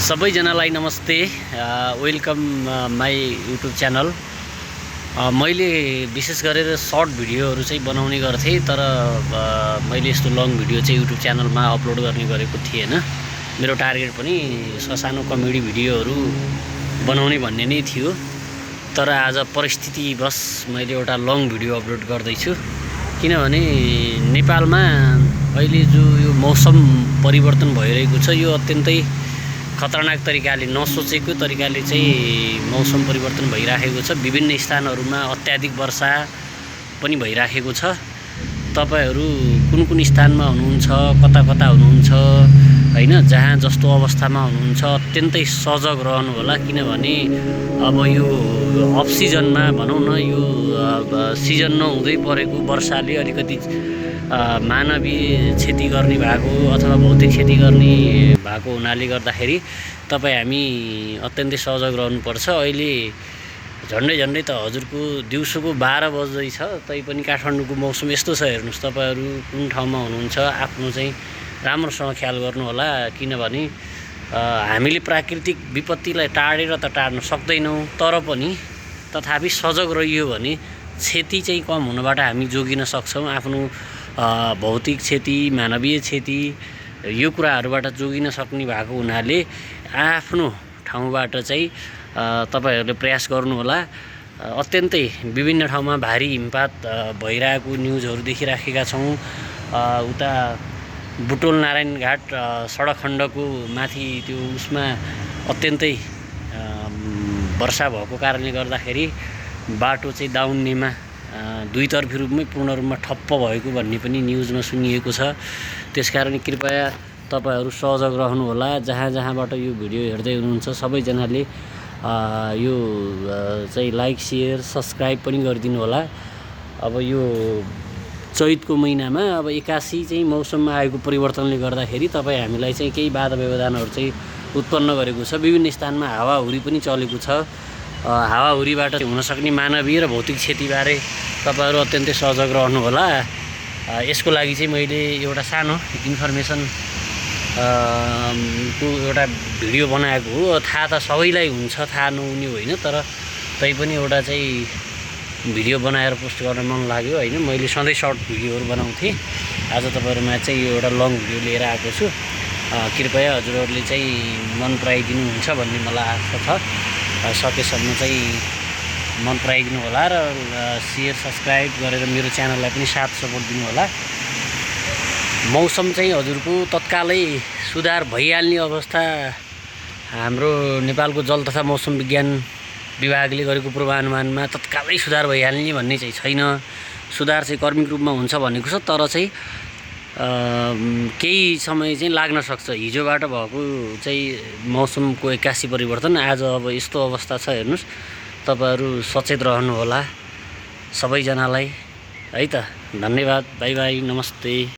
सबैजनालाई नमस्ते। Welcome my YouTube channel. मैले विशेष गरेर सर्ट भिडियोहरू चाहिँ बनाउने गर्थेँ, तर मैले यस्तो लङ भिडियो चाहिँ युट्युब च्यानलमा अपलोड गर्ने गरेको थिएन। मेरो टार्गेट पनि ससानो कमेडी भिडियोहरू बनाउने भन्ने नै थियो, तर आज परिस्थितिवश मैले एउटा लङ भिडियो अपलोड गर्दैछु। किनभने नेपालमा अहिले जो यो मौसम परिवर्तन भइरहेको छ, यो अत्यन्तै खतरनाक तरिकाले, नसोचेको तरिकाले चाहिँ मौसम परिवर्तन भइराखेको छ। विभिन्न स्थानहरूमा अत्याधिक वर्षा पनि भइराखेको छ। तपाईहरू कुन कुन स्थानमा हुनुहुन्छ, कता कता हुनुहुन्छ हैन, जहाँ जस्तो अवस्थामा हुनुहुन्छ अत्यन्तै सजग रहनु होला। किनभने अब यो अफ सिजनमा भनौँ न, यो सिजन नहुँदै परेको वर्षाले अलिकति मानवीय क्षति गर्ने भएको अथवा भौतिक क्षति गर्ने भएको हुनाले गर्दाखेरि हामी अत्यन्तै सजग रहनुपर्छ। अहिले झन्डै त हजुरको दिउँसोको 12 बज्दैछ, तैपनि काठमाडौँको मौसम यस्तो छ। हेर्नुहोस्, तपाईहरू कुन ठाउँमा हुनुहुन्छ आफ्नो चाहिँ राम्रोसँग ख्याल गर्नु होला। किनभने हामीले प्राकृतिक विपत्तिलाई टाढेर त टार्न सक्दैनौँ, तर पनि तथापि सजग रहियो भने क्षति चाहिँ कम हुनबाट हामी जोगिन सक्छौँ। आफ्नो भौतिक क्षति, मानवीय क्षति, यो कुराहरूबाट जोगिन सक्ने भएको हुनाले आफ्नो ठाउँबाट चाहिँ तपाईहरूले प्रयास गर्नुहोला। अत्यन्तै विभिन्न ठाउँमा भारी हिमपात भइरहेको न्युजहरू देखिराखेका छौँ। उता बुटोल नारायण घाट सडक खण्डको माथि त्यो उसमा अत्यन्तै वर्षा भएको कारणले गर्दाखेरि बाटो चाहिँ दाउन्नेमा दुईतर्फी रूपमै पूर्ण रूपमा ठप्प भएको भन्ने पनि न्युजमा सुनिएको छ। त्यसकारण कृपया तपाईहरू सजग रहनुहोला। जहाँबाट यो भिडियो हेर्दै हुनुहुन्छ सबैजनाले यो चाहिँ लाइक, शेयर, सब्सक्राइब पनि गरिदिनु होला। अब यो चैतको महिनामा अब 81 चाहिँ मौसममा आएको परिवर्तनले गर्दाखेरि हामीलाई चाहिँ केही बाधा व्यवधानहरू चाहिँ उत्पन्न गरेको छ। विभिन्न स्थानमा हावाहुरी पनि चलेको छ। हावाहुरीबाट हुनसक्ने मानवीय र भौतिक क्षतिबारे तपाईहरू अत्यन्तै सजग रहनुहोला। यसको लागि चाहिँ मैले एउटा सानो इन्फर्मेसन को एउटा भिडियो बनाएको हो। थाहा त सबैलाई हुन्छ, थाहा नहुने होइन, तर तैपनि एउटा चाहिँ भिडियो बनाएर पोस्ट गर्न मन लाग्यो होइन। मैले सधैँ सर्ट भिडियोहरू बनाउँथेँ, आज तपाईहरुमा चाहिँ यो एउटा लङ भिडियो लिएर आएको छु। कृपया हजुरहरूले चाहिँ मन पराइदिनुहुन्छ भन्ने मलाई आशा छ। सकेसम्म चाहिँ मन पराइदिनु होला र शेयर, सब्सक्राइब गरेर मेरो च्यानललाई पनि साथ सपोर्ट दिनु होला। मौसम चाहिँ हजुरको तत्कालै सुधार भइहाल्ने अवस्था हाम्रो नेपालको जल तथा मौसम विज्ञान विभागले गरेको पूर्वानुमानमा तत्कालै सुधार भइहाल्ने भन्ने चाहिँ छैन। सुधार चाहिँ क्रमिक रूपमा हुन्छ भनेको छ, तर चाहिँ केही समय चाहिँ लाग्न सक्छ। हिजोबाट भएको चाहिँ मौसमको 81 परिवर्तन आज अब यस्तो अवस्था छ। हेर्नुहोस्, तपाईहरू सचेत रहनुहोला सबैजनालाई है त। धन्यवाद, बाई बाई, नमस्ते।